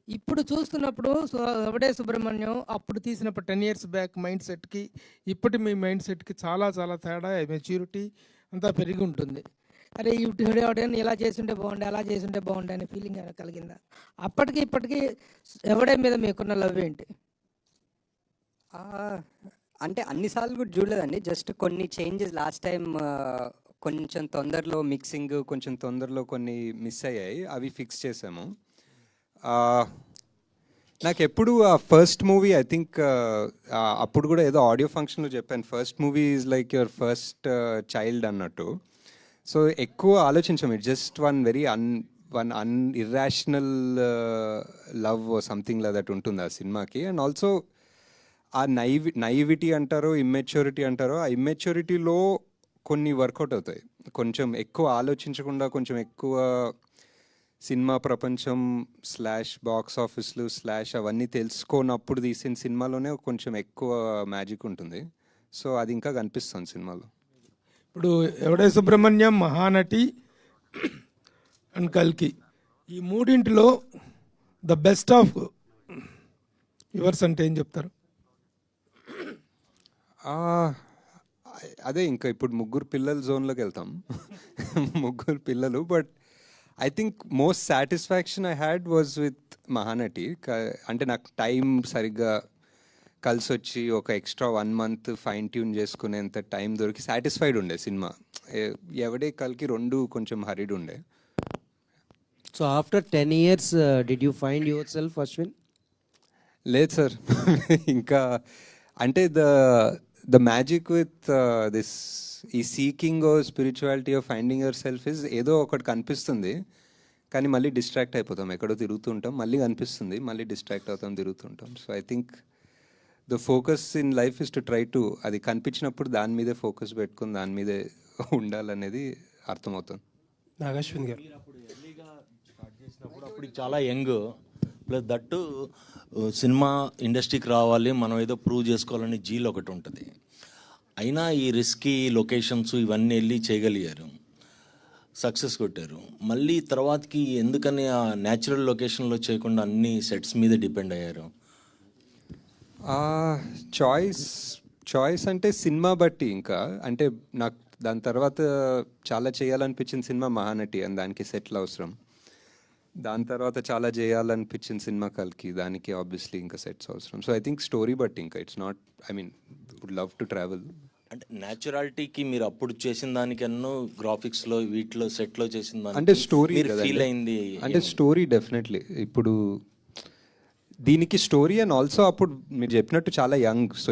ఇప్పుడు చూస్తున్నప్పుడు ఎవడే సుబ్రహ్మణ్యం అప్పుడు తీసినప్పుడు 10 ఇయర్స్ బ్యాక్ మైండ్ సెట్‌కి, ఇప్పటి మీ మైండ్ సెట్‌కి చాలా చాలా తేడా, మెచ్యూరిటీ అంతా పెరిగి ఉంటుంది. అరే! ఇటు ఎవడైనా ఇలా చేసుంటే బాగుండే, అలా చేసుంటే బాగుండే అనే ఫీలింగ్ ఏమైనా కలిగిందా? అప్పటికి ఇప్పటికి ఎవడే మీద మీకున్న లవ్ ఏంటి? అంటే అన్ని సార్లు కూడా చూడలేదండి. జస్ట్ కొన్ని చేంజెస్ లాస్ట్ టైం కొంచెం తొందరలో మిక్సింగ్, కొంచెం తొందరలో కొన్ని మిస్ అయ్యాయి. అవి ఫిక్స్ చేసాము. నాకు ఎప్పుడు ఆ ఫస్ట్ మూవీ ఐ థింక్ అప్పుడు కూడా ఏదో ఆడియో ఫంక్షన్లో చెప్పాను, first movie is like your first child అన్నట్టు. సో ఎక్కువ ఆలోచించాము. It just one irrational love something లా దట్ ఉంటుంది ఆ సినిమాకి. అండ్ ఆల్సో ఆ నైవిటీ అంటారో ఇమ్మెచ్యూరిటీ అంటారో, ఆ ఇమ్మెచ్యూరిటీలో కొన్ని వర్కౌట్ అవుతాయి. కొంచెం ఎక్కువ ఆలోచించకుండా, కొంచెం ఎక్కువ సినిమా ప్రపంచం స్లాష్ బాక్స్ ఆఫీస్లు స్లాష్ అవన్నీ తెలుసుకోనప్పుడు తీసిన సినిమాలోనే కొంచెం ఎక్కువ మ్యాజిక్ ఉంటుంది. సో అది ఇంకా కనిపిస్తుంది సినిమాలో. ఇప్పుడు ఎవడే సుబ్రహ్మణ్యం, మహానటి అండ్ కల్కి, ఈ మూడింటిలో ద బెస్ట్ ఆఫ్ యువర్స్ అంటే ఏం చెప్తారు? అదే ఇంకా ఇప్పుడు ముగ్గురు పిల్లల జోన్లోకి వెళ్తాం. ముగ్గురు పిల్లలు. But I think most satisfaction I had was with Mahanati. అంటే నాకు టైం సరిగ్గా కలిసి వచ్చి ఒక ఎక్స్ట్రా 1 month ఫైన్ ట్యూన్ చేసుకునేంత టైం దొరికి సాటిస్ఫైడ్ ఉండే సినిమా. ఎవడే కల్కి రెండు కొంచెం హరిడ్ ఉండే. So after 10 years did you find yourself, Ashwin? లేదు సార్. ఇంకా అంటే ద మ్యాజిక్ విత్ దిస్ ఈ seeking spirituality of finding yourself is ఏదో ఒకటి కనిపిస్తుంది, కానీ మళ్ళీ డిస్ట్రాక్ట్ అయిపోతాం, ఎక్కడో తిరుగుతుంటాం, మళ్ళీ కనిపిస్తుంది, మళ్ళీ డిస్ట్రాక్ట్ అవుతాం, తిరుగుతుంటాం. So I think the focus in life is to try to, అది కనిపించినప్పుడు దాని మీదే ఫోకస్ పెట్టుకుని దాని మీదే ఉండాలనేది అర్థమవుతుంది. నాగశ్విన్ గారు అప్పుడు చాలా యంగ్, ప్లస్ దట్టు సినిమా ఇండస్ట్రీకి రావాలి, మనం ఏదో ప్రూవ్ చేసుకోవాలని జీల్ ఒకటి ఉంటుంది. అయినా ఈ రిస్కీ లొకేషన్స్ ఇవన్నీ వెళ్ళి చేయగలిగారు, సక్సెస్ కొట్టారు. మళ్ళీ తర్వాతకి ఎందుకని ఆ న్యాచురల్ లొకేషన్లో చేయకుండా అన్ని సెట్స్ మీద డిపెండ్ అయ్యారు? చాయిస్ అంటే సినిమా బట్టి. ఇంకా అంటే నాకు దాని తర్వాత చాలా చేయాలనిపించిన సినిమా మహానటి, అని దానికి సెట్లు అవసరం. దాని తర్వాత చాలా చేయాలనిపించిన సినిమా కల్కి, దానికి ఆబ్వియస్లీ ఇంకా సెట్స్ అవసరం. సో ఐ థింక్ స్టోరీ బట్టి. ఇంకా it's not, I mean would love to travel. అంటే న్యాచురాలిటీకి మీరు అప్పుడు చేసిన దానికన్నా గ్రాఫిక్స్లో వీటిలో సెట్లో చేసిన దానికి అంటే స్టోరీ ఫీల్ అయింది అంటే స్టోరీ డెఫినెట్లీ. ఇప్పుడు దీనికి స్టోరీ అండ్ ఆల్సో అప్పుడు మీరు చెప్పినట్టు చాలా యంగ్. సో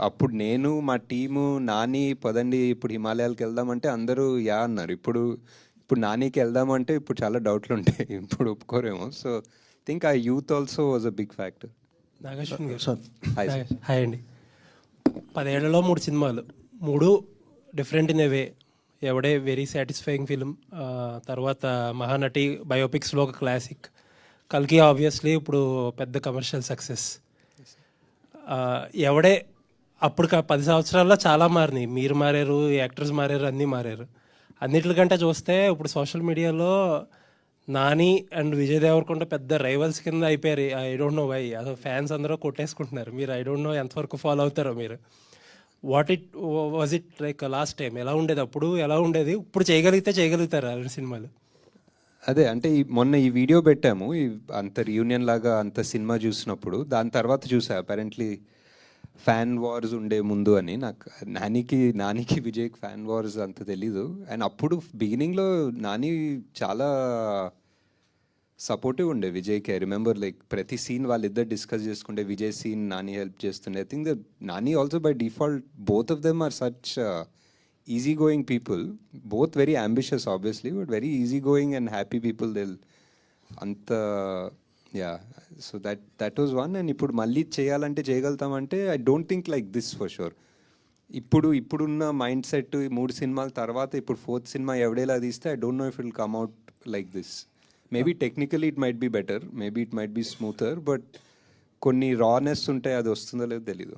అప్పుడు నేను మా టీము నాని పదండి ఇప్పుడు హిమాలయాలకు వెళ్దామంటే అందరూ యా అన్నారు. ఇప్పుడు నానికి వెళ్దామంటే ఇప్పుడు చాలా డౌట్లు ఉంటాయి, ఇప్పుడు ఒప్పుకోరేమో. సో థింక్ ఆ youth also was a big factor. Nag Ashwin గారు సార్, హాయ్ అండి. 10 ఏళ్లలో 3 సినిమాలు, 3 different in a way. Yevade very satisfying film, తర్వాత మహానటి బయోపిక్స్లో ఒక క్లాసిక్, కల్కి ఆబ్వియస్లీ ఇప్పుడు పెద్ద కమర్షియల్ సక్సెస్. ఎవడే అప్పుడు 10 సంవత్సరాల్లో చాలా మారినాయి. మీరు మారారు, యాక్టర్స్ మారారు, అన్నీ మారారు. అన్నిటికంటే చూస్తే ఇప్పుడు సోషల్ మీడియాలో నాని అండ్ విజయ్ దేవరకొండ పెద్ద రైవల్స్ కింద అయిపోయారు. I don't know why. అసలు ఫ్యాన్స్ అందరూ కొట్టేసుకుంటున్నారు. మీరు ఐ డోంట్ నో ఎంతవరకు ఫాలో అవుతారో మీరు. Was it like last time ఎలా ఉండేది, అప్పుడు ఎలా ఉండేది, ఇప్పుడు చేయగలుగుతారు ఆ సినిమాలు? అదే అంటే మొన్న ఈ వీడియో పెట్టాము, అంత రియూనియన్ లాగా అంత సినిమా చూసినప్పుడు. దాని తర్వాత చూసా అపారెంట్లీ ఫ్యాన్ వార్స్ ఉండే ముందు అని. నాకు నానికి విజయ్కి ఫ్యాన్ వార్స్ అంత తెలీదు. అండ్ అప్పుడు బిగినింగ్లో నాని చాలా సపోర్టివ్ ఉండే విజయ్కి. ఐ రిమెంబర్ లైక్ ప్రతి సీన్ వాళ్ళిద్దరు డిస్కస్ చేసుకుంటే విజయ్ సీన్ నాని హెల్ప్ చేస్తుండే. I think the Nani also by default both of them are such easy going people, both very ambitious obviously, but very easy going and happy people. They'll anta yeah, so that was one. And ippudu malli cheyalante cheyagaltamante I don't think like this for sure. ఇప్పుడున్న mind set, 3 సినిమాల తర్వాత ఇప్పుడు 4th cinema ఎవడేలా తీస్తే I don't know if it will come out like this. Maybe technically it might be better, maybe it might be smoother, but కొన్ని రానెస్ ఉంటాయి, అది వస్తుందో లేదో తెలీదు.